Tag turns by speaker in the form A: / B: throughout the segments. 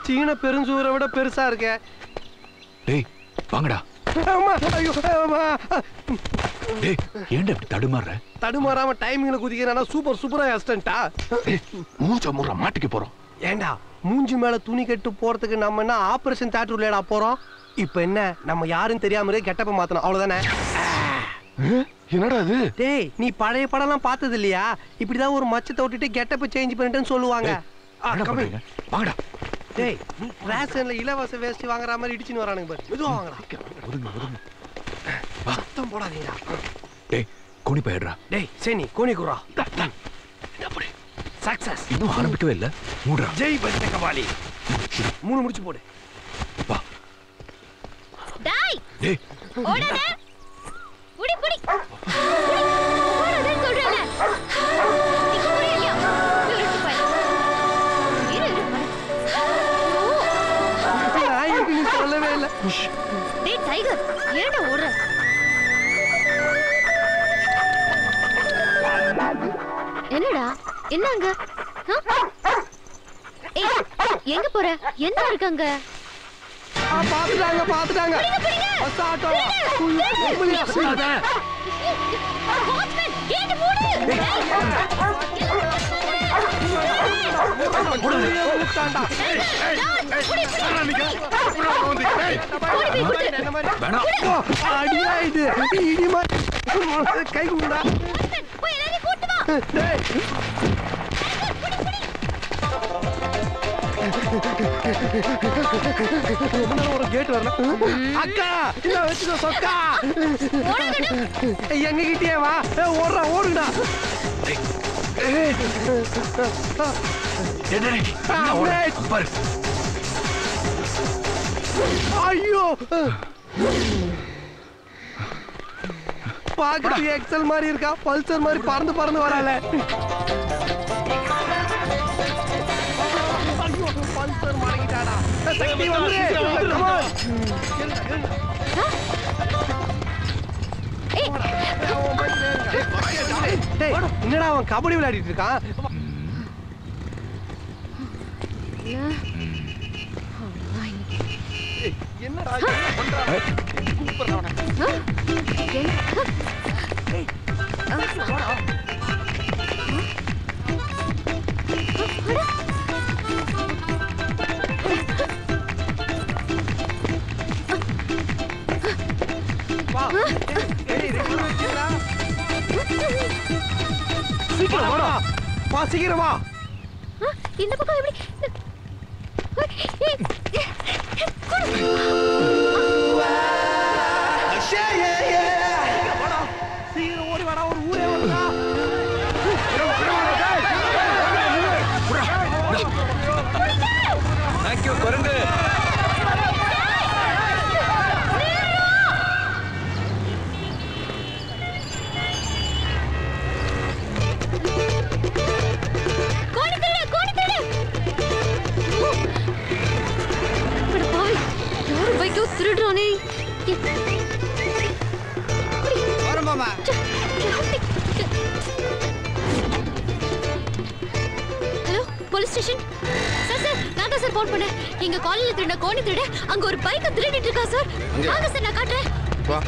A: சீன பெருஞ்சூரை விட பெருசா இருக்க.
B: டேய் வாங்கடா. ஏன்டா இப்படி தடுமாறுற?
A: தடுமாறாம டைமிங்ல குதிக்கிறா சூப்பரா அசிஸ்டன்ட்டா.
B: மூஞ்ச முற மாட்டிக்க போறோம்.
A: ஏண்டா மூஞ்சி மேல துணி கட்டு போறதுக்கு நம்ம என்ன ஆபரேஷன் தியேட்டர்லடா போறோம்? இப்போ என்ன நம்ம யாரும் தெரியாமலே கெட்டப்ப மாத்தணும் அவ்வளவுதானே?
B: என்னடா அது?
A: டேய் நீ பழைய படம்லாம் பார்த்தது இல்லையா? இப்படிதான் ஒரு மச்சத்தை விட்டுட்டு கெட்டப்ப சேஞ்ச் பண்ணிட்டேன்னு சொல்லுவாங்க.
B: வாங்கடா.
A: டேய் ரேஷன்ல இலவச வேஸ்ட் வாங்குற மாதிரி இடிச்சின்னு வரானுங்க பாரு. மெதுவா வாங்கடா.
B: ஒதுங்க.
A: சத்தம் போடாதீங்கடா.
B: டேய் கோணி போயிடுறா.
A: டேய் சேனி கோணி குறா. அப்படி சக்சஸ்.
B: இன்னும் ஆரம்பிக்கவே இல்ல. மூடுறா.
A: ஜெய் பஜ்ர கபாலி. 3 முடிச்சு போடு.
B: வா. டேய்
C: ஓடாத. புடி. ஓடாத சொல்றல. நீ புரியலையா? இருக்கு பாரு. இரு.
A: நீ சொல்லவே இல்ல.
C: டேய் டைகர் ஏன்டா ஓடுற? என்னடா என்னங்க? ஏய் எங்க போற? என்ன இருக்காங்க?
A: பாத்துட்டாங்க. Bus auto. உம்மையா சொல்லாத.
C: வாட்ச்மேன் கேட் மூடு.
A: மூட்டாண்டா. அடியா இது இடிமா கை குண்டா.
C: போய் எல்லாரையும் கூட்டு வா.
A: டேய் ஒரு கேட் வரல. அக்கா இல்ல வெச்சுக்கோ சொக்கா. எங்க கிட்டே வா. ஓடுடா. ஐயோ பாக்குறது எக்ஸல் மாதிரி இருக்கா? பல்சர் மாதிரி பறந்து வரால. பல்சர் மாறிட்டாடா. சக்தி வந்து என்னடா அவன் கபடி விளையாடிட்டு இருக்கான்? என்னடா பண்றான்? கூப்பிடுறானே. சீக்கிரம் வா.
C: இந்த பக்கம் எப்படி?
A: சீக்கிரம் ஓடி வாடா. ஒரு ஊரே வருதா?
B: தேங்க்யூ குரங்கு.
C: திருடுறானே.
A: வரமாமா.
C: Hello police station. சார் நான் தான் சார் போன் பண்ணேன். எங்க காலேஜ்ல திருட கோணி திருட அங்க ஒரு பைக்க திருடிட்டு இருக்கா சார். வாங்க சார் நான் காட்டுறேன். வா.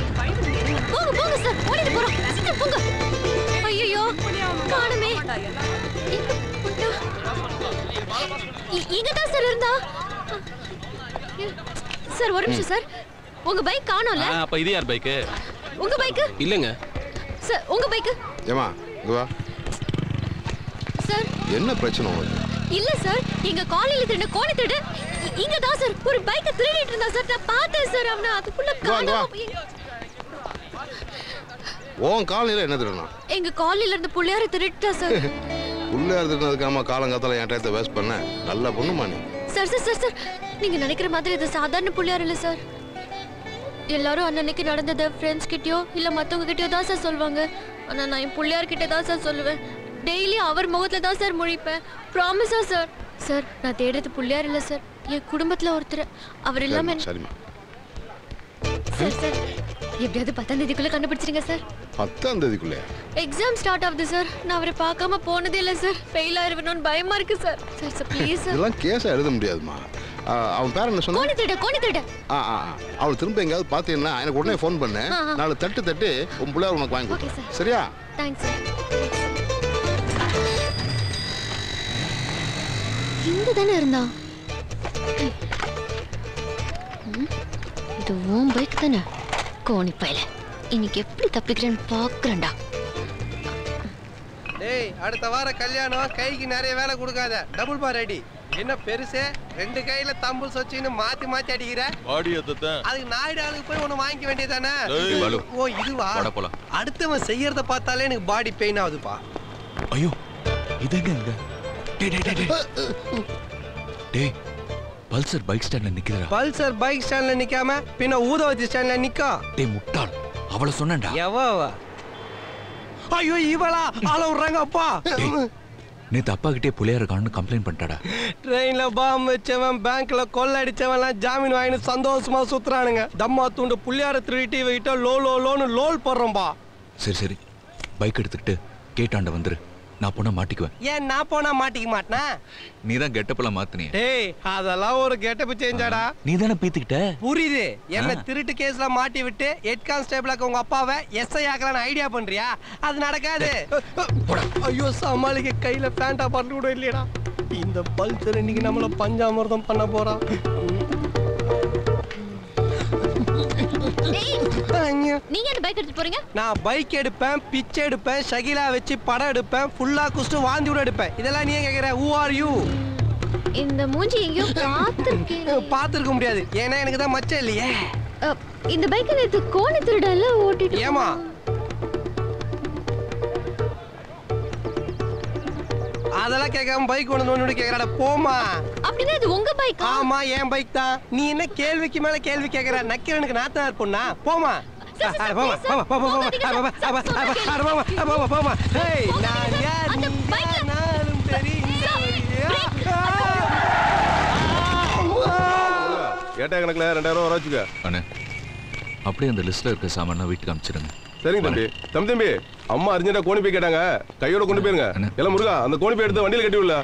C: போங்க சார். ஓடிட்டு போறோம். சீக்கிரம் போங்க. ஐயோ காணுமே. இங்க தான் சார் இருந்தா. சார் ஒரு நிமிஷம் சார். உங்க பைக் காணோம்ல?
D: அப்ப இது யார் பைக்?
C: உங்க பைக்
D: இல்லங்க
C: சார். உங்க பைக்
E: ஏமா இங்க வா.
C: சார்
E: என்ன பிரச்சனை உங்களுக்கு?
C: இல்ல சார் எங்க காலேஜ்ல திருட கோணி திருட இங்க தான் சார் ஒரு பைக்க திருடிட்டு இருந்தா சார். நான் பார்த்தேன் சார். அவன அதுக்குள்ள காணோம்.
E: உன் காலையில என்ன திருடனா?
C: எங்க காலேஜ்ல இருந்து புள்ளையார திருடிட்டா சார்.
E: புள்ளையார திருடினதுக்காம காலங்காத்தால என் டயத்தை வேஸ்ட் பண்ண. நல்ல பொண்ணுமா நீ.
C: சார் நீங்க நினைக்கிற மாதிரி இது சாதாரண புள்ளையார் இல்ல சார். எல்லாரும் அன்னைக்கு நடந்ததை ஃப்ரெண்ட்ஸ் கிட்டயோ இல்ல மத்தவங்க கிட்டயோ தான் சார் சொல்லுவாங்க. ஆனா நான் என் புள்ளையார் கிட்ட தான் சார் சொல்லுவேன். டெய்லி அவர் முகத்துல தான் சார் முழிப்பேன். ப்ராமிஸா சார். சார் நான் தேடுறது புள்ளையார் இல்ல சார். என் குடும்பத்துல ஒருத்தர். அவர் இல்லாம
E: சரிமா.
C: சார் எப்படியாவது 10ஆம் தேதிக்குள்ள கண்டுபிடிச்சிருங்க சார்.
E: 10ஆம் தேதிக்குள்ளே
C: எக்ஸாம் ஸ்டார்ட் ஆகுது சார். நான் அவரை பார்க்காம போனதே இல்லை சார். ஃபெயில் ஆயிருவேணும்னு பயமா இருக்கு சார். Sir please sir.
E: இதெல்லாம் கேஸா எழுத முடியாதுமா. அவன் பேர் என்ன சொன்னா?
C: கோணி திருட.
E: அவள் திரும்ப எங்கேயாவது பார்த்தீங்கன்னா எனக்கு உடனே ஃபோன் பண்ணு. நாலு தட்டு உன் பிள்ளையார் உனக்கு வாங்கி கொடுத்து. சரியா?
C: Thanks sir. இங்க தானே இருந்தா? இது உன் பைக் தானே? கோணி பையல இன்னைக்கு எப்படி தப்பிக்கிறேன்னு பாக்குறேன்டா.
A: டேய் அடுத்த வாரம் கல்யாணம், கைக்கு நிறைய வேலை கொடுக்காத. டபுள் பார் அடி. என்ன பெருசே 2 கையில தம்புல் சொச்சின்னு மாத்தி அடிக்கிற? அதுக்கு நாயுடு ஆளுக்கு போய் ஒண்ணு வாங்கிக்க வேண்டியதானே? ஓ இதுவா? அடுத்தவன் செய்யறத பார்த்தாலே எனக்கு பாடி பெயின் ஆகுதுப்பா.
B: ஐயோ இதெங்க டேய் பல்சர் பைக் ஸ்டாண்ட்ல நிக்குதுடா.
A: பல்சர் பைக் ஸ்டாண்ட்ல நிக்காம பின்ன ஊதவத்தி ஸ்டாண்ட்ல நிக்கா?
B: டேய் முட்டாள், அவளை சொன்னேன்டா.
A: எவவா? ஐயோ இவளா? ஆள விடுறாங்க அப்பா.
B: நேத்து அப்பா கிட்டே புள்ளையார காணு கம்ப்ளைண்ட் பண்ணிட்டாடா.
A: ட்ரெயின்ல பாம் வச்சவன், பேங்க்ல கொள்ள அடிச்சவன்லாம் ஜாமீன் வாங்கிட்டு சந்தோஷமா சுத்துறானுங்க. தம்மா தூண்டு புள்ளையார திருட்டி வைக்கிட்ட லோன்னு லோல் போடுறோம்பா.
B: சரி பைக் எடுத்துக்கிட்டு கேட்டாண்ட வந்துரு. நான் போனா மாட்டிக்குவேன்.
A: ஏன் நான் போனா மாட்டிக்க மாட்டேனா?
B: நீ தான் கெட்டப்பெல்லாம் மாத்துனியே.
A: டேய் அதெல்லாம் ஒரு கெட்டப் சேஞ்சாடா.
B: நீ தானே பீத்துக்கிட்ட.
A: புரியுது. என்ன திருட்டு கேஸ்ல மாட்டி விட்டு ஹெட் கான்ஸ்டேபிளாக்க உங்க அப்பாவை எஸ்ஐ ஆக்கலாம்னு ஐடியா பண்றியா? அது நடக்காது. ஐயோ சமாளிக்க கையில பேண்டா பறந்து கூட இல்லையடா. இந்த பல்சர் இன்னைக்கு நம்மள பஞ்சாமிர்தம் பண்ண போறான்.
C: நீங்க என்ன பைக் எடுத்து போறீங்க?
A: நான் பைக் எடுப்பேன், பிச்சை எடுப்பேன், ஷகிலா வச்சு படம் எடுப்பேன், ஃபுல்லா குஸ்ட் வாந்தி கூட எடுப்பேன். இதெல்லாம் நீ கேக்குற? who are you?
C: இந்த மூஞ்சி எங்கயோ
A: பாத்துருக்க முடியாது. ஏன்னா எனக்கு தான் மச்சம் இல்லையே.
C: இந்த பைக் நேத்து கோணி திருடல ஓட்டிட்டு.
A: ஏமா அதெல்லாம் கேட்காம பைக் கொண்டு வந்து கேக்குறாடா. போமா.
C: அப்படின்னா இது உங்க பைக்?
A: ஆமா என் பைக் தான். நீ என்ன கேள்விக்கு மேல கேள்வி கேக்குற? நக்கிறனுக்கு நாத்தா இருப்பா. போமா.
D: கேட்டா கணக்குல 2000 வர வச்சுக்க.
B: அண்ணே அப்படியே அந்த லிஸ்ட்ல இருக்க சாமான் வீட்டுக்கு அனுப்பிச்சிருங்க.
D: சரிங்க தம்பி. அம்மா அர்ஜென்ட்டா கோணி போய் கேட்டாங்க, கையோட கொண்டு போயிருங்க. எல்லாம் முருகா அந்த கோணி போய் எடுத்து வண்டியில கட்டி விடல.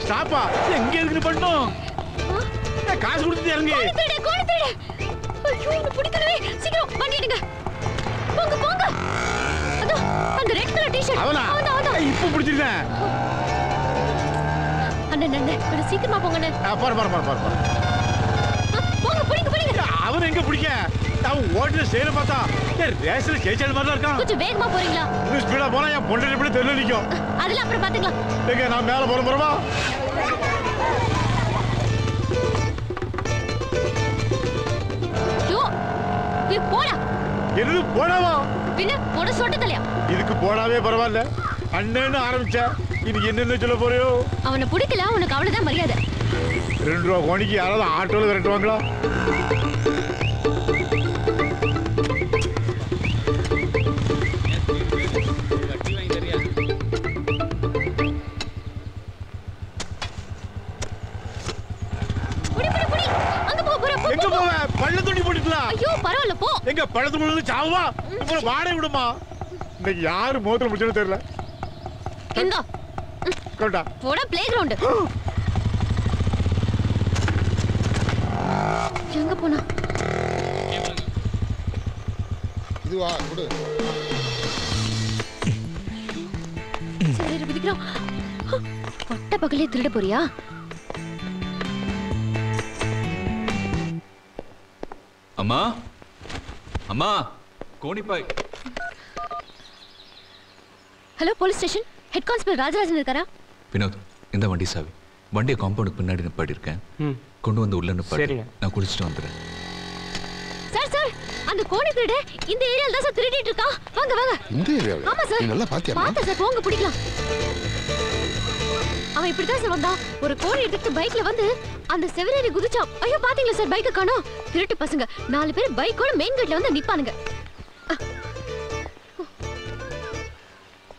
F: ஸ்டாப்பா எங்க இருக்கு பண்ணோம்? காசு கொடுத்து இறங்கு.
C: கோணி திருடு. ஐயோ என்ன பிடிக்கவே. சீக்கிரம் வண்டி எடுங்க. போங்க. அதோ அந்த ரெட் கலர் டி-ஷர்ட்.
F: அவனா? இப்போ பிடிச்சிருக்கேன்.
C: அண்ணே சீக்கிரமா போங்கண்ணே.
F: பாரு.
C: போங்க பிடிங்க.
F: அவன் எங்க பிடிக்க? அவன் ஓட்டுல சேர பார்த்தா ரேஸ்ல கேச்சல் மாதிரி இருக்கான்.
C: கொஞ்சம் வேகமா போறீங்களா?
F: இன்னும் ஸ்பீடா போனா என் பொண்டை எப்படி தெரியல நிக்கும்.
C: அதெல்லாம் அப்புறம் பாத்துக்கலாம்.
F: எங்க நான் மேல போறோமா?
C: போடா.
F: எது போடாவா?
C: பின்ன போட சொட்டதலையா?
F: இதுக்கு போடாவே பரவாயில்ல. அண்ணன்னு ஆரம்பிச்சா இது என்னென்ன சொல்ல போறியோ?
C: அவனை பிடிக்கல, உனக்கு அவ்வளவுதான் மரியாதை.
F: 2 ரூபா கோணிக்கு யாராவது ஆட்டோல விரட்டுவாங்களா? எங்க போவ? பள்ள துணி போட்டுக்கலாம்.
C: ஐயோ பரவாயில்ல போ.
F: எங்க பழத்து முழுது சாவா? இப்போ வாடகை விடுமா? இன்னைக்கு யாரு மோதிர முடிச்சனு தெரியல.
C: எங்க?
F: கோட்டா.
C: போடா ப்ளே கிரவுண்ட். எங்க போனா?
E: இதுவா குடு.
C: சரி விதிக்கிறோம். பட்ட பகலே திருட போறியா?
B: அம்மா கோணிப்பாய்.
C: Hello police station. Head constable Rajarajan இருக்காரா?
B: வினோத் இந்த வண்டி சாவி. வண்டியை காம்பவுண்டுக்கு பின்னாடி நிப்பாட்டி இருக்கேன். கொண்டு வந்து உள்ள நிப்பாட்டி. நான் குளிச்சுட்டு வந்துடுறேன்.
C: சார் அந்த கோணி திருட இந்த ஏரியால தான் சார் திருடிட்டு இருக்கான். வாங்க.
E: இந்த ஏரியால?
C: ஆமா சார்.
E: நீ நல்லா பாத்தியா?
C: பாத்தேன் சார். போங்க பிடிக்கலாம். அவன் இப்படிதான் சார் வந்தான். ஒரு கோணி எடுத்து பைக்ல வந்து அந்த செவரேறி குதிச்சான். ஐயோ பாத்தீங்களா சார் பைக்க காணோம். திருட்டு பசங்க 4 பேர் பைக்கோட மெயின் கேட்ல வந்து நிப்பானுங்க.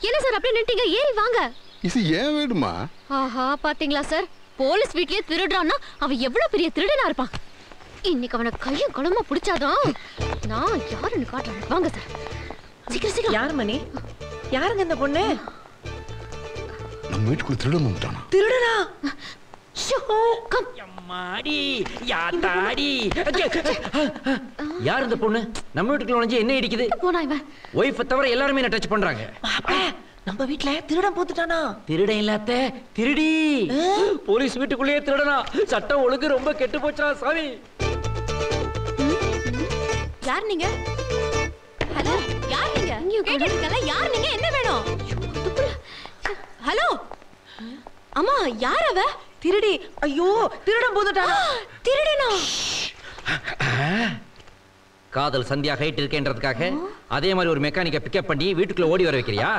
C: என்ன சார் அப்படியே நின்னுட்டீங்க? ஏறி வாங்க.
E: இது ஏன் வீடுமா?
C: ஆஹா, பாத்தீங்களா சார், போலீஸ் வீட்லயே திருடுறான்னா அவன் எவ்வளவு பெரிய திருடனா இருப்பான். இன்னைக்கு அவனை கையும் களமா பிடிச்சாதான் நான் யாருன்னு காட்டுறேன். வாங்க சார், சீக்கிரம் சீக்கிரம்.
G: யார் மணி? யாருங்க இந்த பொண்ணு?
E: நம்ம வீட்டுக்குள்ள திருடன் வந்துட்டானா?
G: திருடனா?
C: கம்.
H: அம்மாடி யாத்தாடி. யார் இந்த பொண்ணு? நம்ம வீட்டுக்குள்ள வந்து என்ன இடிக்குது?
C: போனா இவன்.
H: ஒய்ஃப் தவிர எல்லாரும் என்ன டச் பண்றாங்க.
G: நம்ம வீட்ல திருடன் போத்துட்டானா?
H: திருடன் இல்லாத திருடி. போலீஸ் வீட்டுக்குள்ளேயே திருடனா? சட்டம் ஒழுங்கு ரொம்ப கெட்டு போச்சுடா சாமி.
C: யார் நீங்க? ஹலோ, யார் நீங்க? கேட்டிருக்கல, யார் நீங்க? என்ன வேணும்? ஹலோ அம்மா, யார் அவ?
G: திருடி. ஐயோ, திருடன் போத்துட்டானா?
C: திருடனா?
H: காதல் சந்தியா ஹைட் இருக்கேன்றதுக்காக அதே மாதிரி ஒரு மெக்கானிக்கை பிக்கப் பண்ணி வீட்டுக்குள்ள ஓடி வர வைக்கிறியா?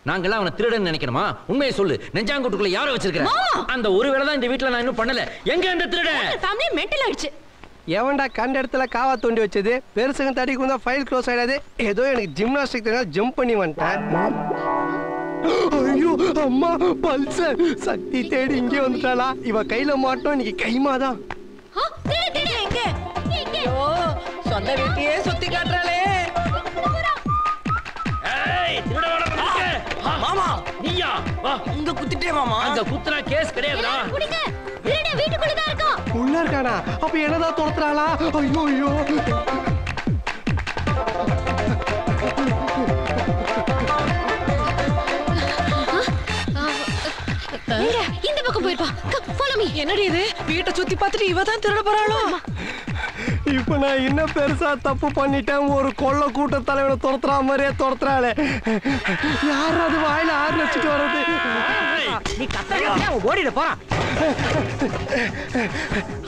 H: நாங்கெல்லாம் அவனை திருடன் நினைக்கணுமா? உண்மையை சொல்லு, நெஞ்சாங்குட்டுக்குள்ள யாரை வச்சிருக்கிற? அந்த ஒரு வேளை தான் இந்த வீட்டுல நான் இன்னும் பண்ணல. எங்க அந்த திருடன்?
C: ஃபேமிலி மென்டல் ஆயிடுச்சு.
A: எவன்டா கண்ட இடத்துல காவா தோண்டி வச்சது? பெருசுங்க தடிக்கு வந்தா ஃபைல் க்ளோஸ் ஆயிடாது. ஏதோ எனக்கு ஜிம்னாஸ்டிக் தெரியும், ஜம்ப் பண்ணி வந்துட்டேன். ஐயோ அம்மா, பல்சர் சக்தி தேடி இங்கே வந்துட்டாளா? இவ கையில மாட்டோம், இன்னைக்கு கைமாதான்.
G: எங்க? ஐயோ, சொந்த வீட்டையே சுத்தி காட்டுறாளே.
H: மாமா நீயா? வா
G: இங்க குத்திட்டே மாமா.
H: அங்க குத்துனா கேஸ் கிடையாதுடா.
C: குடிங்க. திருடன் வீட்டுக்குள்ள தான் இருக்கான்.
A: உள்ள இருக்கானா? அப்ப என்னதான் துரத்துறாளா? ஐயோ ஐயோ.
C: இந்த பக்கம் போயிருப்பா. Follow me.
G: என்னடி இது? வீட்டை சுத்தி பார்த்துட்டு இவ தான் திருட போறாளோ?
A: இப்ப நான் என்ன பெருசா தப்பு பண்ணிட்டேன்? ஒரு கொள்ள கூட்ட தலைவனை துரத்துறா மாதிரியே துரத்துறாளே. யார் அது வாயில ஆறு வச்சுட்டு வர்றது?
G: நீ கத்தறா ஓடிட போறா.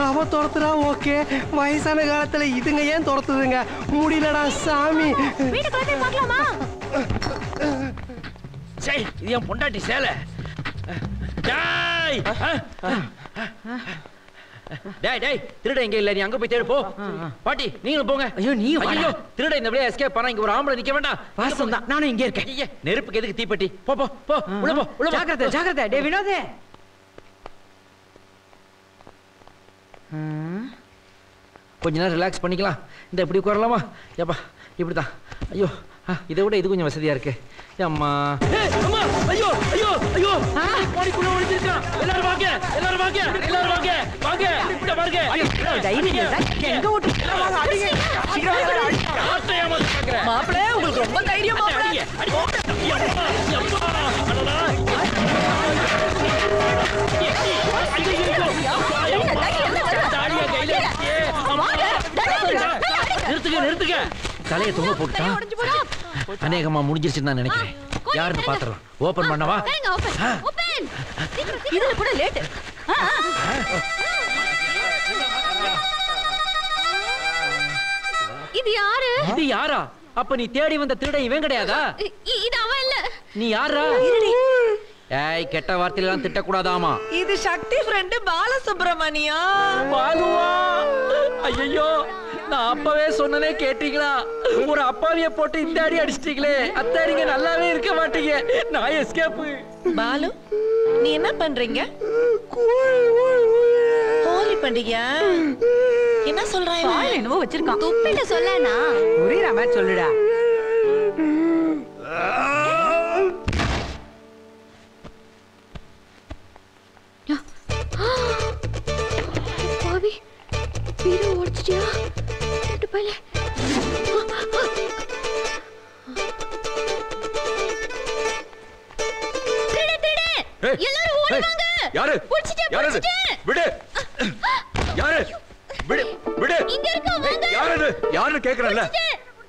A: அவ துரத்துறா ஓகே, வயசான காலத்துல இதுங்க ஏன் துரத்துதுங்க? முடியலடா சாமி.
C: வீட்டுக்குள்ள போய் பார்க்கலாமா?
H: சரி, இது என் பொண்டாட்டி சேலை. டேய் டேய் டேய், திருட எங்க இல்ல, நீ அங்க போய் தேடு போ. பாட்டி நீங்களும் போங்க.
G: ஐயோ நீ
H: ஐயோ, திருட இந்த வழியா எஸ்கேப் பண்ணா இங்க ஒரு ஆம்பளை நிக்க வேண்டாம்.
G: வாசம் தான், நானும் இங்கே இருக்கேன்.
H: ஐயே, நெருப்புக்கு எதுக்கு தீப்பெட்டி? போ போ போ, உள்ள போ உள்ள போ.
G: ஜாக்கிரதை ஜாக்கிரதை. டேய் வினோதே,
H: கொஞ்ச நேரம் ரிலாக்ஸ் பண்ணிக்கலாம். இந்த இப்படி உட்காரலாமா? ஏப்பா இப்படிதான். ஐயோ, இதை விட இது கொஞ்சம் வசதியா இருக்கு. அம்மா அம்மா, ஐயோ ஐயோ ஐயோ, பாடிக்குள்ள ஒளிஞ்சிருக்கான். எல்லாரும் வாங்க, எல்லாரும் வாங்க, எல்லாரும் வாங்க, வாங்க இங்க பாருங்க.
G: தைரியம் எங்க ஓட்டு? வாங்க அடிங்க. சீக்கிரம் வாங்க அடி.
H: ஆட்டையா வந்து பாக்குறேன்.
G: மாப்ளே, உங்களுக்கு ரொம்ப தைரியம் மாப்ளே.
H: நிறுத்துங்க நிறுத்துங்க. தலையை தொங்க போட்டுட்டான். அநேகமா முடிஞ்சிருச்சுன்னு நான் நினைக்கிறேன். யாருன்னு பாத்துறோம். ஓபன் பண்ணவா?
C: ஓபன். இதுல கூட லேட். இது யாரு?
H: இது யாரா? அப்ப நீ தேடி வந்த திருடன் இவன் கிடையாதா?
C: இது அவன் இல்ல.
H: நீ யாரா? ஏய், கெட்ட வார்த்தையெல்லாம் திட்டக்கூடாதாமா.
G: இது சக்தி ஃப்ரெண்ட் பாலசுப்ரமணியா.
H: பாலுவா? ஐயோ, நான் அப்பவே சொன்னனே கேட்டீங்களா? ஒரு அப்பாவிய போட்டு இந்த அடி அடிச்சிட்டீங்களே. அத்தாரிங்க நல்லாவே இருக்க மாட்டீங்க. நான் எஸ்கேப்.
G: பாலு, நீ என்ன பண்றீங்க? ஹோலி பண்டிகையா? என்ன சொல்றான்?
C: பால் என்னவோ வச்சிருக்கான். துப்பிட்டு சொல்லனா?
G: புரியுற மாதிரி சொல்லுடா.
C: பாவி, பீரோ உடைச்சிட்டியா? கேட்டு போல. திருடு திருடு. எல்லாரும் ஓடி வாங்க.
B: யாரு?
C: புடிச்சிட்டே புடிச்சிட்டே.
B: விடு. யாரு? விடு விடு.
C: இங்க இருக்க வாங்க.
B: யாரு? யாரு கேக்குறல்ல?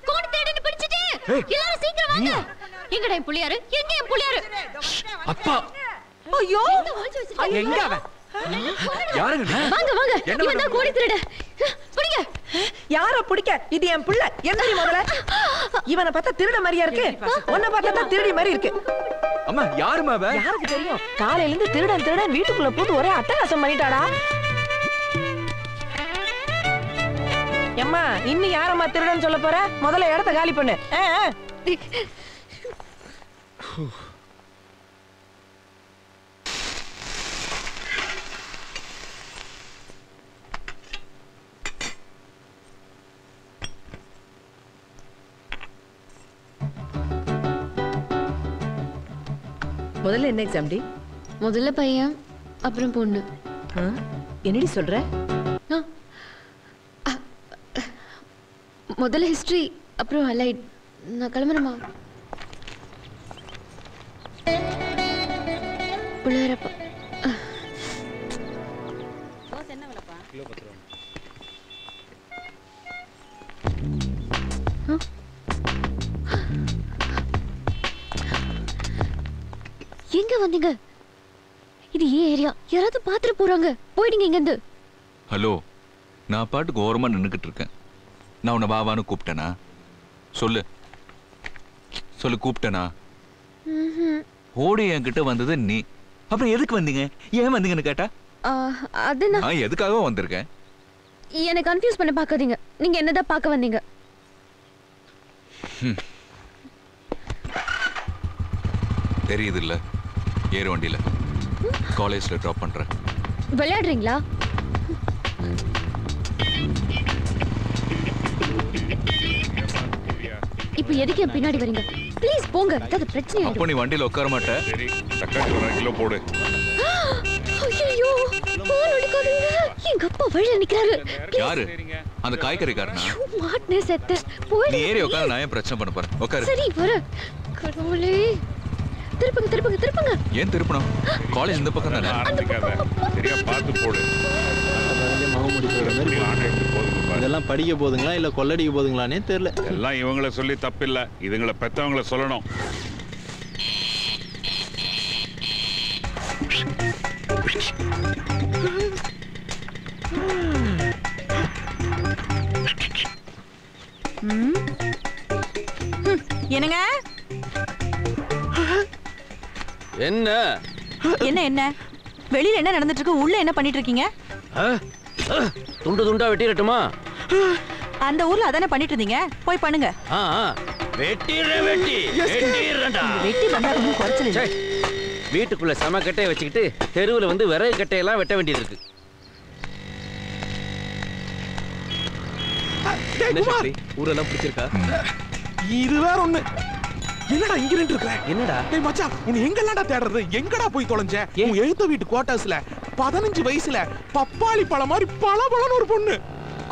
C: கோடி தேடின்னு பிடிச்சிட்டே. எல்லாரும் சீக்கிரம் வாங்க. எங்கடா என் புள்ளியாரு? எங்க என் புள்ளியாரு?
B: அப்பா.
G: ஐயோ,
B: எங்க அவன்? யாருங்க?
C: வாங்க வாங்க. இவன் தான் கோடி திருட. புடிங்க.
G: யார பிடிக்க? இது என் புள்ள. என்னடி முதல்ல? இவனை பார்த்தா திருட மாதிரியா இருக்கு. உன்னை பார்த்தா திருடி மாதிரி இருக்கு.
B: அம்மா, யாருமா அவ?
G: யாருக்கு தெரியும்? காலையில இருந்து திருடன் திருடன் வீட்டுக்குள்ள பூந்து ஒரே அட்டகாசம் பண்ணிட்டாடா. எம்மா, இன்னும் யாரம்மா திருடன் சொல்ல போற? முதல்ல இடத்த காலி பண்ணு. முதல்ல என்ன எக்ஸாம் டி?
C: முதல்ல பையன் அப்புறம் பொண்ணு.
G: என்னடி சொல்ற?
C: முதல்ல ஹிஸ்டரி அப்புறம் அலைட். நான் கிளம்புறேம்மா. புள்ளையரப்பா எங்க வந்தீங்க? இது ஏன் ஏரியா? யாராவது பாத்துட்டு போறாங்க. போயிடுங்க இங்க இருந்து.
B: ஹலோ, நான் பாட்டுக்கு ஓரமா நின்னுக்கிட்டு இருக்கேன். நான் உன்னை வாவான்னு கூப்பிட்டேனா? சொல்லு சொல்லு, கூப்பிட்டேனா? ஓடி என்கிட்ட வந்தது நீ. அப்புறம் எதுக்கு வந்தீங்க? ஏன் வந்தீங்கன்னு கேட்டா
C: அது
B: நான் எதுக்காக வந்திருக்கேன்?
C: என்ன கன்ஃபியூஸ் பண்ண பார்க்காதீங்க. நீங்க என்னதான் பார்க்க வந்தீங்க?
B: தெரியுது இல்ல, ஏறு வண்டியில காலேஜ்ல டிராப் பண்றேன்.
C: விளையாடுறீங்களா? இப்போ எதுக்கு என் பின்னாடி வரீங்க? ப்ளீஸ் போங்க. அது பிரச்சனை.
B: அப்போ நீ வண்டியில உட்கார மாட்டே.
I: சரி, தக்காளி 1 கிலோ போடு.
C: ஐயோ, போன் அடிக்காதீங்க. எங்க அப்பா வழியில நிக்கறாரு.
B: யாரு? அந்த காய்கறிக்காரனா?
C: மாட்னே செத்த. போய்
B: நீ ஏறி உட்கார, நான் ஏன் பிரச்சனை பண்ண போறேன்? உட்காரு.
C: சரி வர. கடவுளே. திருப்புங்க திருப்புங்க திருப்புங்க.
B: ஏன் திருப்பணும்? காலேஜ் இந்த பக்கம் தானே.
I: சரியா பார்த்து போடு.
J: இதெல்லாம் படிக்க போதுங்களா இல்ல கொள்ளடிக்க போதுங்களானே தெரியல.
I: எல்லாம் இவங்கள சொல்லி தப்பில்ல, இதுங்களை பெத்தவங்கள சொல்லணும்.
G: என்னங்க?
H: என்ன
G: என்ன என்ன வெளியில என்ன நடந்துட்டு இருக்கு? உள்ள என்ன பண்ணிட்டு இருக்கீங்க?
H: துண்டு துண்டா வெட்டிரட்டுமா?
G: அந்த ஊர்ல அதானே பண்ணிட்டு இருந்தீங்க. போய் பண்ணுங்க.
H: வெட்டிறேன்டா.
G: வெட்டி பண்ணா ஒன்றும் குறைச்சல் இல்லை.
H: வீட்டுக்குள்ள சம கட்டையை வச்சுக்கிட்டு தெருவில் வந்து விறகு கட்டையெல்லாம் வெட்ட வேண்டியது இருக்கு.
J: ஊரெல்லாம் பிடிச்சிருக்கா? இது வேற ஒண்ணு. என்னடா இங்க நின்று இருக்க? என்னடா டேய் மச்சான், உன்னை எங்கெல்லாம்டா தேடுறது? எங்கடா போய் தொலைஞ்ச? உன் எழுத்த வீட்டு குவார்ட்டர்ஸ்ல 15 வயசுல பப்பாளி பழம் மாதிரி பளபளன்னு ஒரு பொண்ணு.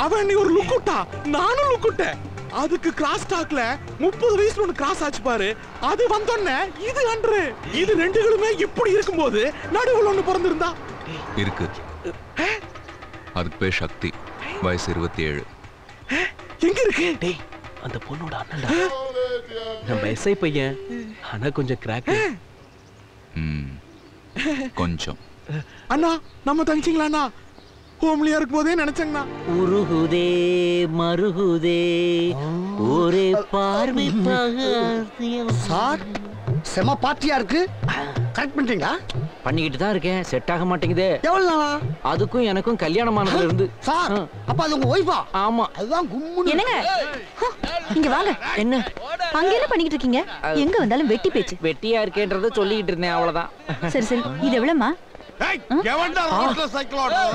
J: அவன் நீ ஒரு லுக்குட்டா, நானும் லுக்குட்டேன். அதுக்கு கிராஸ் டாக்ல 30 வயசுல ஒன்னு கிராஸ் ஆச்சு பாரு. அது வந்தோன்னே இது அன்று. இது ரெண்டுகளுமே இப்படி இருக்கும்போது நடுவுல ஒன்னு பிறந்திருந்தா
B: இருக்கு. அதுக்கு பேர் சக்தி. வயசு 27.
J: எங்க இருக்கு? டேய், அந்த பொண்ணோட அண்ணன்டா. நம்ம எஸ்ஐ பையன். ஆனா கொஞ்சம் கிராக்.
B: கொஞ்சம்.
J: அண்ணா, நம்ம தங்கிச்சிங்களா அண்ணா? ஹோம்லியா இருக்கும் போதே நினைச்சேங்கண்ணா.
H: உருகுதே மருகுதே ஒரே பார்வை
K: சார், செம பார்ட்டியா இருக்கு. கரெக்ட் பண்றீங்களா?
H: பண்ணிக்கிட்டு தான் இருக்கேன். செட் ஆக மாட்டேங்குதே.
K: எவ்வளவு நாளா?
H: அதுக்கும் எனக்கும் கல்யாணமானதுல இருந்து.
K: சார், அப்ப அது உங்க ஒய்ஃபா?
H: ஆமா.
K: அதுதான் கும்முன்னு.
G: என்னங்க இங்க வாங்க.
H: என்ன
G: அங்க என்ன பண்ணிட்டு இருக்கீங்க? எங்க வந்தாலும் வெட்டி பேச்சு.
H: வெட்டியா இருக்கேன்றத சொல்லிக்கிட்டு இருந்தேன், அவ்வளவுதான்.
G: சரி சரி, இது எவ்வளவுமா?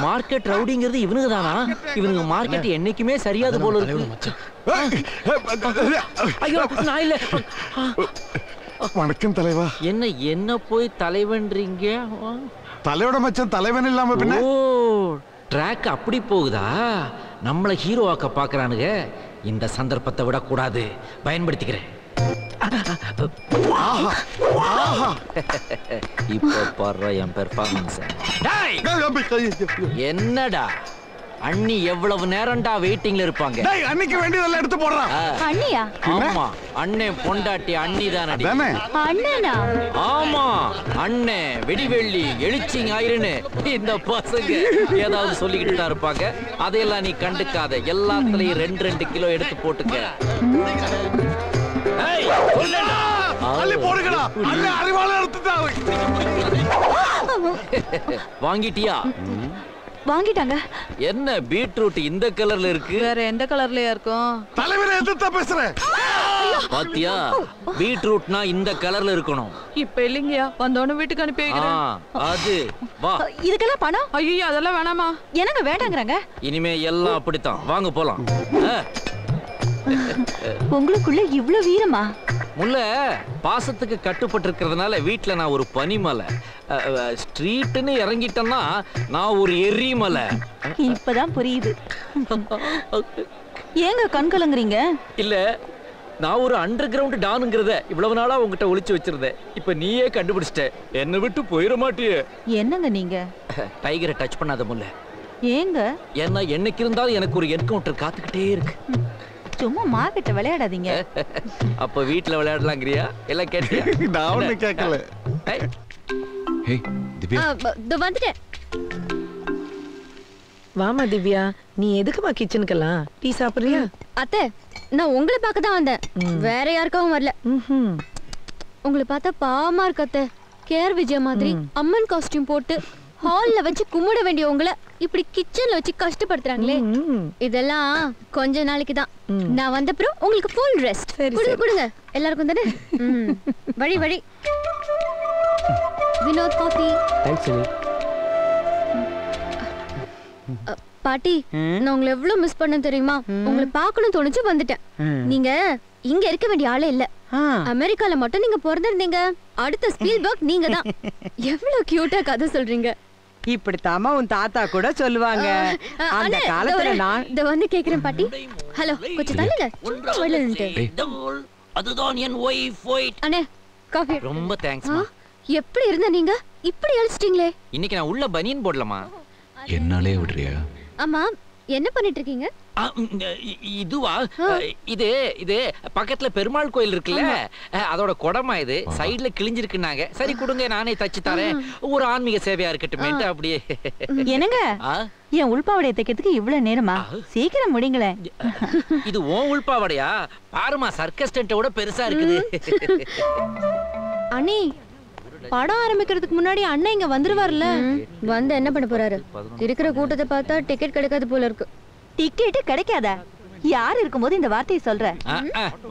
H: மார்க்கெட் ரவுடிங்கிறது இவனுக்கு தானா? இவனுங்க மார்க்கெட் என்னைக்குமே சரியாது போல இருக்கு. ஐயோ, நான் இல்ல.
F: வணக்கம் தலைவா.
H: என்ன என்ன போய் தலைவன்றீங்க?
F: தலையோட மச்சான் தலைவன் இல்லாம பின்ன.
H: ஓ, ட்ராக் அப்படி போகுதா? நம்மள ஹீரோவாக்க பாக்குறானுங்க. இந்த சந்தர்ப்பத்தை விட கூடாது, பயன்படுத்திக்கிறேன். இப்ப பாரு என் பெர்ஃபார்மன்ஸ். என்னடா அண்ணி எவ்வளவு நேரம்டா வெயிட்டிங்ல இருப்பாங்க?
F: அன்னைக்கு வேண்டியதெல்லாம் எடுத்து போடுறான்.
G: அண்ணியா?
H: ஆமா, அண்ணே பொண்டாட்டி அண்ணி தானடி.
G: அண்ணனா?
H: ஆமா, அண்ணே வெடிவெள்ளி எழுச்சி ஞாயிறுன்னு இந்த பசங்க ஏதாவது சொல்லிக்கிட்டு தான் இருப்பாங்க. அதையெல்லாம் நீ கண்டுக்காத. எல்லாத்துலயும் 2-2 கிலோ எடுத்து போட்டுக்க. வாங்கிட்டியா?
G: வாங்கிட்டாங்க.
H: என்ன பீட்ரூட் இந்த கலர்ல இருக்கு?
G: வேற எந்த கலர்லயா இருக்கும்?
F: தலைவரே எதுக்கு பேசுற?
H: பாத்தியா, பீட்ரூட்னா இந்த கலர்ல இருக்கணும்.
G: இப்ப இல்லைங்கயா, வந்தோன வீட்டுக்கு அனுப்பி வைக்கிறேன்.
H: அது வா.
G: இதுக்கெல்லாம் பணம்? ஐயோ, அதெல்லாம் வேணாமா. என்னங்க வேண்டாங்கறாங்க?
H: இனிமே எல்லாம் அப்படித்தான். வாங்க போலாம்.
G: உங்களுக்குள்ள இவ்ளோ வீரமா?
H: முல்ல பாசத்துக்கு கட்டுப்பட்டு இருக்கிறதுனால வீட்டுல நான் ஒரு பனிமலை, ஸ்ட்ரீட்னு இறங்கிட்டேன்னா நான் ஒரு எரிமலை.
L: இப்பதான் புரியுது. ஏங்க கண் கலங்குறீங்க?
H: இல்ல, நான் ஒரு அண்டர் கிரவுண்ட் டானுங்கிறத இவ்வளவு நாளா உங்ககிட்ட ஒளிச்சு வச்சிருந்தேன். இப்ப நீயே கண்டுபிடிச்சிட்ட. என்னை விட்டு போயிட மாட்டியே.
L: என்னங்க நீங்க?
H: டைகரை டச் பண்ணாத முல்ல.
L: ஏங்க?
H: ஏன்னா என்னைக்கு இருந்தாலும் எனக்கு ஒரு என்கவுண்டர் காத்துக்கிட்டே இருக்கு.
L: சும்மா மார்க்கெட்ட விளையாடாதீங்க.
H: அப்ப வீட்ல விளையாடலாங்கறியா? எல்லாம் கேட்டியா?
E: நான் ஒண்ணு கேட்கல.
B: ஹே திவ்யா,
C: வந்துட்டேன்.
G: வாமா திவ்யா, நீ எதுக்குமா கிச்சனுக்கெல்லாம்? டீ சாப்பிடுறியா?
C: அத்தை, நான் உங்களை பார்க்க தான் வந்தேன், வேற யாருக்காவும் வரல. உங்களை பார்த்தா பாவமா இருக்கு அத்தை. கேர் விஜயா மாதிரி அம்மன் காஸ்டியூம் போட்டு ஹால்ல வச்சு கும்பிட வேண்டிய உங்களை இப்படி கிச்சன்ல வச்சு கஷ்டப்படுத்துறாங்களே. இதெல்லாம் கொஞ்ச நாளைக்கு தான். நான் வந்தப்புறம் உங்களுக்கு ஃபுல் ரெஸ்ட். கொடுங்க எல்லாருக்கும் தானே. வழி வழி. வினோத் காஃபி.
M: தேங்க்ஸ்.
C: பாட்டி, நான் உங்களை எவ்வளவு மிஸ் பண்ண தெரியுமா? உங்களை பார்க்கணும் தோணுச்சு வந்துட்டேன். நீங்க இங்க இருக்க வேண்டிய ஆளே இல்ல. அமெரிக்கால மட்டும் நீங்க பிறந்திருந்தீங்க. அடுத்த ஸ்பீல்பர்க் நீங்க தான். எவ்வளவு கியூட்டா கதை சொல்றீங்க.
G: இப்படித்தாமா உன் தாத்தா கூட சொல்லுவாங்க. அந்த காலத்துல நான்
C: இத வந்து கேக்குறேன் பாட்டி. ஹலோ, கொஞ்சம் தள்ளுங்க. வெளிய நின்னு.
H: அதுதான் என் வைஃப்.
C: அண்ணே, காஃபி.
H: ரொம்ப தேங்க்ஸ்மா.
C: எப்படி இருந்த நீங்க? இப்படி அழிச்சிட்டீங்களே.
H: இன்னைக்கு நான் உள்ள பனியன் போடலாமா?
B: என்னாலே விடுறியா?
C: ஆமா, என்ன பண்ணிட்டு இருக்கீங்க?
H: இதுவா? இது பக்கத்துல பெருமாள் கோயில் இருக்குல்ல, அதோட குடமா இது. சைடுல கிழிஞ்சிருக்குனாங்க. சரி கொடுங்க, நானே தச்சு தரேன். ஒரு ஆன்மீக சேவையா இருக்கட்டும் அப்படியே.
L: என்னங்க, என் உள்பாவடைய தைக்கிறதுக்கு இவ்வளவு நேரமா? சீக்கிரம் முடிங்களே.
H: இது உன் உள்பாவடையா? பாருமா, சர்க்கஸ் டென்ட்டோட பெருசா இருக்குது.
C: அண்ணி, படம் ஆரம்பிக்கிறதுக்கு முன்னாடி அண்ணன் இங்க வந்துருவார்ல. வந்து என்ன பண்ண போறாரு? இருக்கிற கூட்டத்தை பார்த்தா டிக்கெட் கிடைக்காது போல இருக்கு.
L: டிக்கெட் கிடைக்காதா? யார் இருக்கும்போது இந்த வார்த்தையை சொல்ற?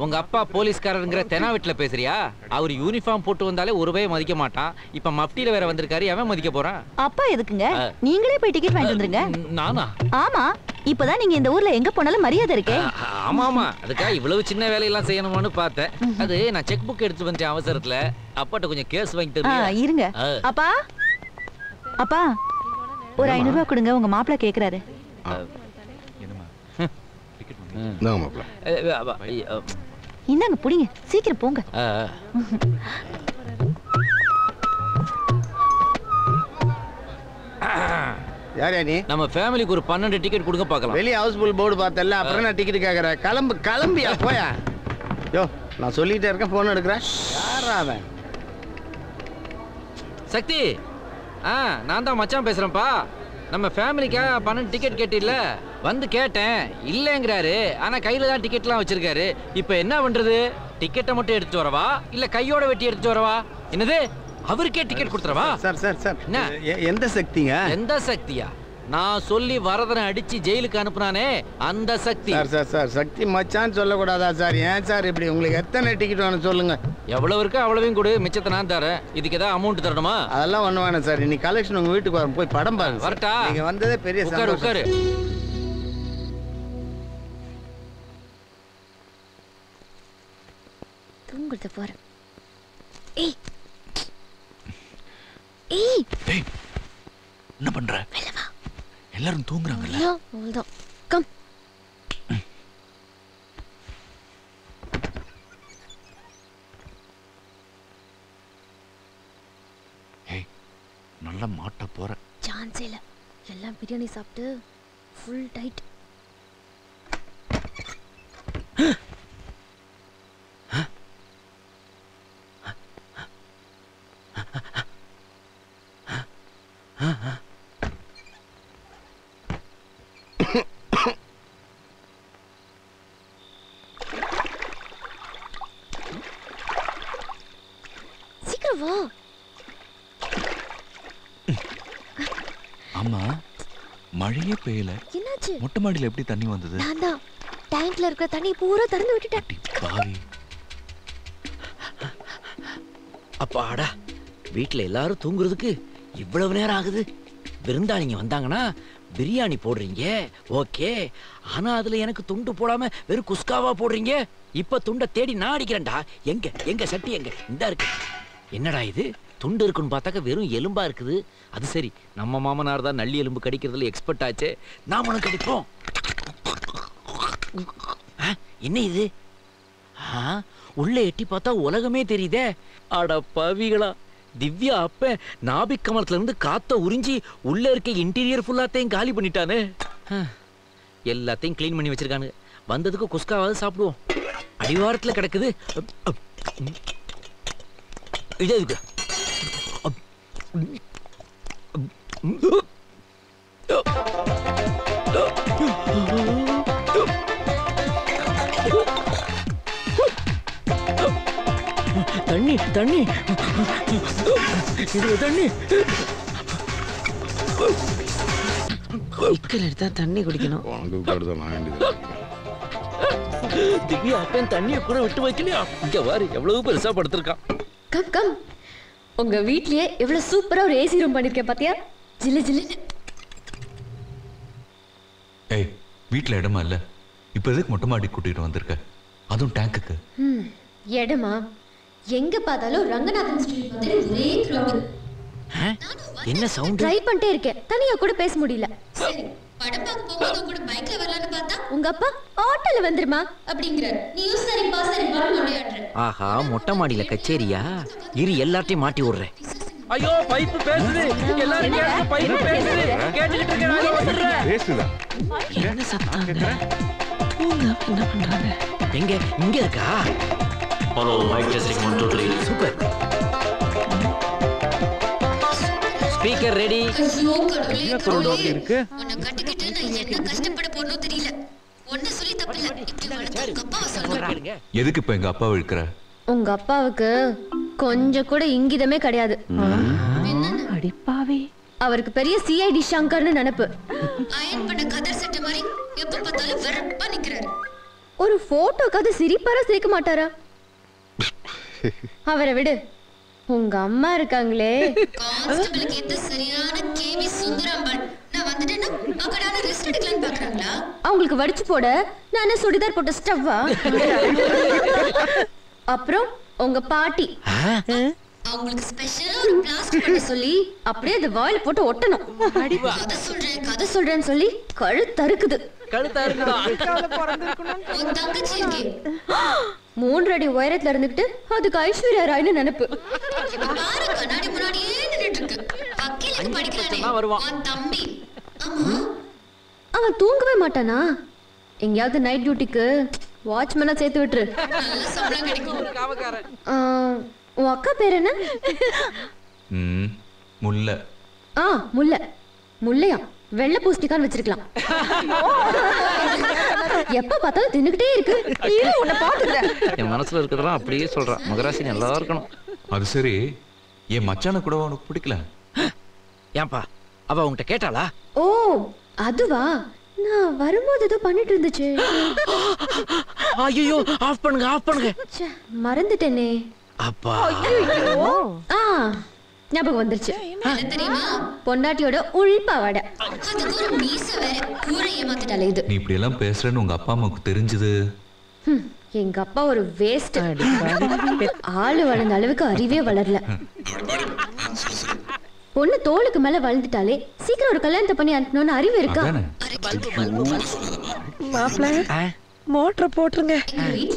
H: உங்க அப்பா போலீஸ்காரருங்கிற தெனாவெட்ல பேசுறியா? அவர் யூனிஃபார்ம் போட்டு வந்தாலே ஒருவே மதிக்க மாட்டான். இப்ப மஃப்டில வேற வந்திருக்காரு, அவன் மதிக்க போறான்.
L: அப்பா எதுக்குங்க? நீங்களே போய் டிக்கெட் வாங்கிட்டு வந்துருங்க.
H: நானா?
L: ஆமா, இப்பதான் நீங்க இந்த ஊர்ல எங்க போனாலும் மரியாதை இருக்கே.
H: ஆமா, அதுக்காக இவ்வளவு சின்ன வேலையெல்லாம் செய்யணுமான்னு பார்த்தேன். அது நான் செக் புக் எடுத்து வந்த அவசரத்துல அப்பாட்ட கொஞ்சம் கேஸ் வாங்கிட்டு
L: இருங்க. அப்பா, அப்பா, ஒரு 500 ரூபாய் கொடுங்க, உங்க மாப்பிள்ள கேக்குறாரு. இந்தாங்க புடிங்க, சீக்கிரம் போங்க.
N: யாரா நீ?
H: நம்ம ஃபேமிலிக்கு ஒரு 12 டிக்கெட் கொடுங்க பார்க்கலாம்.
N: வெளிய ஹவுஸ்ஃபுல் போர்டு பார்த்தல, அப்புறம் நான் டிக்கெட் கேக்குறேன். கிளம்பியா போயா. யோ, நான் சொல்லிட்டே இருக்கேன், போன் எடுக்கறேன். யாரா அவன்?
H: சக்தி, நான் தான் மச்சான் பேசுறேன்ப்பா. நம்ம ஃபேமிலிக்காக 12 டிக்கெட் கேட்டில்ல, வந்து கேட்டேன், இல்லைங்கிறாரு. ஆனா கையில தான் டிக்கெட்லாம் வச்சிருக்காரு. இப்போ என்ன பண்றது? டிக்கெட்டை மட்டும் எடுத்து வரவா, இல்ல கையோட வெட்டி எடுத்து வரவா? என்னது, அவருக்கே டிக்கெட் கொடுத்துறவா?
N: சார் எந்த சக்திங்க?
H: எந்த சக்தியா? நான் சொல்லி வரதனை அடிச்சு ஜெயிலுக்கு அனுப்புனானே அந்த சக்தி.
N: சார் சக்தி மச்சான்னு சொல்லக்கூடாதா சார்? ஏன் சார் இப்படி? உங்களுக்கு எத்தனை டிக்கெட் வேணும் சொல்லுங்க.
H: எவ்வளவு இருக்கோ அவ்வளவையும் கொடு, மிச்சத்தை நான் தரேன். இதுக்கு ஏதாவது அமௌண்ட் தரணுமா?
N: அதெல்லாம் ஒண்ணு வேணும் சார். இன்னைக்கு கலெக்ஷன் உங்க வீட்டுக்கு வரும், போய் படம் பாருங்க.
H: வரட்டா?
N: நீங்க வந்ததே பெரிய
H: சந்தோஷம். உட்காரு.
C: தூங்குறது பாரு.
B: என்ன பண்ற? எல்லாரும் தூங்குறாங்கல்ல.
C: அவ்வளவுதான். கம்.
B: ஏய், நல்லா மாட்ட போற.
C: சான்ஸ் இல்ல. எல்லாம் பிரியாணி சாப்பிட்டு ஃபுல் டைட். சீக்கிரம் வா.
B: ஆமா, மழையே பெய்யல.
C: என்னாச்சு?
B: மொட்டை மாடியில எப்படி தண்ணி வந்தது?
C: நான் தான் டேங்க்ல இருக்கிற தண்ணி பூரா திறந்து விட்டுட்டேன்.
B: பாவி.
H: அப்பாடா, வீட்டுல எல்லாரும் தூங்குறதுக்கு இவ்வளவு நேரம் ஆகுது. விருந்தாளிங்க வந்தாங்கன்னா பிரியாணி போடுறீங்க ஓகே, ஆனா அதுல எனக்கு துண்டு போடாம வெறும் குஸ்காவா போடுறீங்க. இப்ப துண்டை தேடி நான் அடிக்கிறேன்டா. எங்க எங்க சட்டி எங்க? இந்த இருக்கு. என்னடா இது துண்டு இருக்குன்னு பார்த்தாக்க வெறும் எலும்பா இருக்குது. அது சரி, நம்ம மாமனார் தான் நல்லி எலும்பு கடிக்கிறதுல எக்ஸ்பர்ட் ஆச்சே, நாமளும் கடிப்போம். என்ன இது? உள்ள எட்டி பார்த்தா உலகமே தெரியுதே. அட பவிகளா, திவ்யா அப்ப நாபிக் கமலத்துல இருந்து காத்த உறிஞ்சி உள்ள இருக்க இன்டீரியர் ஃபுல்லாத்தையும் காலி பண்ணிட்டானே. எல்லாத்தையும் கிளீன் பண்ணி வச்சிருக்கானு. வந்ததுக்கு குஸ்காவாவது சாப்பிடுவோம். அடிவாரத்துல கிடக்குது. இது எதுக்கு? தண்ணி தண்ணி இது தண்ணி.
G: எடுத்தா தண்ணி குடிக்கணும்.
H: திவ்யா அப்பன் தண்ணியை கூட விட்டு வைக்கலையா? இங்க பாரு எவ்வளவு பெருசா படுத்திருக்கான்.
C: கம் கம், உங்க வீட்லயே எவ்வளவு சூப்பரா ஒரு ஏசி ரூம் பண்ணிருக்கேன் பாத்தியா? ஜில்லு ஜில்லு.
B: ஏய், வீட்ல இடமா இல்ல, இப்ப எதுக்கு மொட்டை மாடி கூட்டிட்டு வந்திருக்க? அதுவும் டேங்குக்கு.
C: இடமா? எங்க பார்த்தாலும் ரங்கநாதன் ஸ்ட்ரீட் வந்து ஒரே கிரவுட்.
H: என்ன சவுண்ட்?
C: ட்ரை பண்ணிட்டே இருக்கேன், தனியா கூட பேச முடியல. சரி, படம் பார்க்க போகும்போது கூட பைக்ல வரலான்னு பார்த்தா உங்க அப்பா ஆட்டோல வந்துருமா அப்படிங்கறாரு. நீயும் சரிப்பா சரிப்பான்னு ஓடியாடுற.
H: ஆஹா, மொட்டை மாடியில கச்சேரியா? இரு எல்லாத்தையும் மாட்டி விடுறேன். ஐயோ, பைப்பு பேசுது. எல்லாரும் கேளுங்க, பைப்பு பேசுது. கேட்டுக்கிட்டு இருக்கேன், நான் சொல்றேன்.
D: பேசுதா?
G: என்ன சத்தம்? என்ன பண்றாங்க?
H: எங்க இங்க இருக்கா?
M: Hello, mike testing 1 2 3.
H: Super. Speaker ready.
C: என்ன குரல் இருக்கு? உன்னை கட்டிக்கிட்டு நான் என்ன கஷ்டப்பட போறனோ தெரியல. ஒண்ணு சொல்லி தப்பில்ல. இப்படி வளர்த்து உங்க அப்பாவை சொல்லுங்க.
B: எதுக்கு இப்ப எங்க அப்பாவை இழுக்கிற?
C: உங்க அப்பாவுக்கு கொஞ்சம் கூட இங்கிதமே கிடையாது.
G: அடிப்பாவே.
C: அவருக்கு பெரிய சிஐடி சங்கர்னு நினைப்பு. அயன் பண்ண கதர் சட்டை மாதிரி எப்ப பார்த்தாலும் வெறப்பா நிக்கிறாரு. ஒரு போட்டோக்காவது சிரிப்பாரா சிரிக்க மாட்டாரா? அவரை விடு. உங்க அம்மா இருக்காங்களே, கான்ஸ்டபிளுக்கு ஏத்த சரியான கேவி சுந்தராம்பாள். நான் வந்துட்டேன்னா அக்கடான ரெஸ்ட் எடுக்கலாம்னு பாக்குறாங்களா? அவங்களுக்கு வடிச்சு போட நான் சுடிதார் போட்ட ஸ்டவ்வா? அப்புறம் உங்க பாட்டி அவங்களுக்கு ஸ்பெஷலா ஒரு பிளாஸ்டர் பண்ண சொல்லி அப்படியே அந்த வாயில போட்டு ஒட்டணும். கதை சொல்றேன்னு சொல்லி கழுத்தறுக்குது. உன் தங்கச்சி இருக்கே, 3 அடி உயரத்துல இருந்துகிட்டு அதுக்கு ஐஸ்வர்யா ராய்னு நினைப்பு. பாரு, கண்ணாடி முன்னாடியே நின்னுட்டு இருக்கு. வக்கீலுக்கு படிக்கலானே உன் தம்பி. அவன் தூங்கவே மாட்டானா? எங்கயாவது நைட் டியூட்டிக்கு வாட்ச்மேனா சேர்த்து விட்டுரு, நல்ல சம்பளம் கிடைக்கும். உன் அக்கா பேர் என்ன?
B: முல்லை.
C: முல்லை. முல்லையா? வெள்ளை பூசணிக்கான்னு வச்சிருக்கலாம். எப்ப பார்த்தாலும் தின்னுக்கிட்டே இருக்கு. உன்னை பாத்துக்கிறேன்.
H: என் மனசுல இருக்கிறதெல்லாம் அப்படியே சொல்றான். மகராசி நல்லா இருக்கணும்.
B: அது சரி, என் மச்சான கூட உனக்கு பிடிக்கல?
H: ஏன்பா, அவ உன்கிட்ட கேட்டாளா?
C: ஓ, அதுவா? நான் வரும்போது ஏதோ பண்ணிட்டு இருந்துச்சு.
H: ஐயோ, ஆஃப் பண்ணுங்க, ஆஃப் பண்ணுங்க.
C: மறந்துட்டேனே.
H: அப்பா,
C: ஞாபகம் வந்துருச்சு. தெரியுமா, பொண்டாட்டியோட உள்பாவாடை. அதுக்கு ஒரு மீச வேற. ஊரை ஏமாத்திட்டாலே இது.
B: நீ இப்படி எல்லாம் பேசுறேன்னு உங்க அப்பா அம்மாக்கு தெரிஞ்சது?
C: எங்க அப்பா ஒரு வேஸ்ட். ஆளு வளர்ந்த அளவுக்கு அறிவே வளரல. பொண்ணு தோளுக்கு மேல வளர்ந்துட்டாலே சீக்கிரம் ஒரு கல்யாணத்தை பண்ணி அனுப்பணும்னு அறிவு இருக்கா?
G: மாப்ள, மோட்டரை போட்டுருங்க.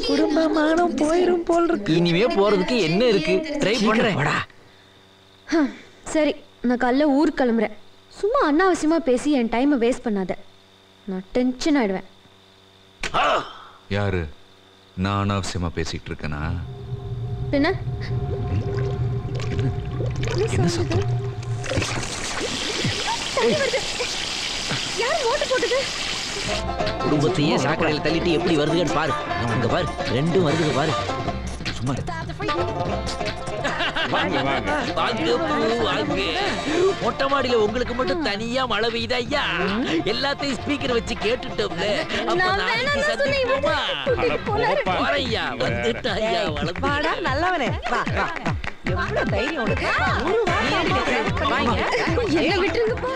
G: குடும்பமானம் போயிரும் போல் இருக்கு.
H: இனிமே போறதுக்கு என்ன இருக்கு? ட்ரை பண்றேன்.
C: சரி, நான் காலைல ஊருக்கு கிளம்புறேன். சும்மா அனாவசியமா பேசி என் டைமை வேஸ்ட் பண்ணாத. நான் டென்ஷன் ஆயிடுவேன்.
B: யாரு? நான் அனாவசியமா பேசிட்டு இருக்கேனா?
C: என்ன
B: சத்தம்?
C: யார் மோட்டர் போட்டது?
H: குடும்பத்தையே சாக்கடையில் தள்ளிட்டு எப்படி வருதுன்னு பாரு. அங்க பாரு, ரெண்டும் வருதுங்க பாரு. சும்மா மொட்டை மாடியில உங்களுக்கு மட்டும் தனியா மழை பெய்யுதா ஐயா? எல்லாத்தையும் ஸ்பீக்கர் வச்சு கேட்டுட்டோம்ல. அப்ப நாளைக்கு சந்திப்போமா? போறையா வந்துட்டா ஐயா,
G: வாடா நல்லவனே. வா வா. எவ்வளவு தைரியம் உனக்கு? என்ன விட்டுருங்கப்பா.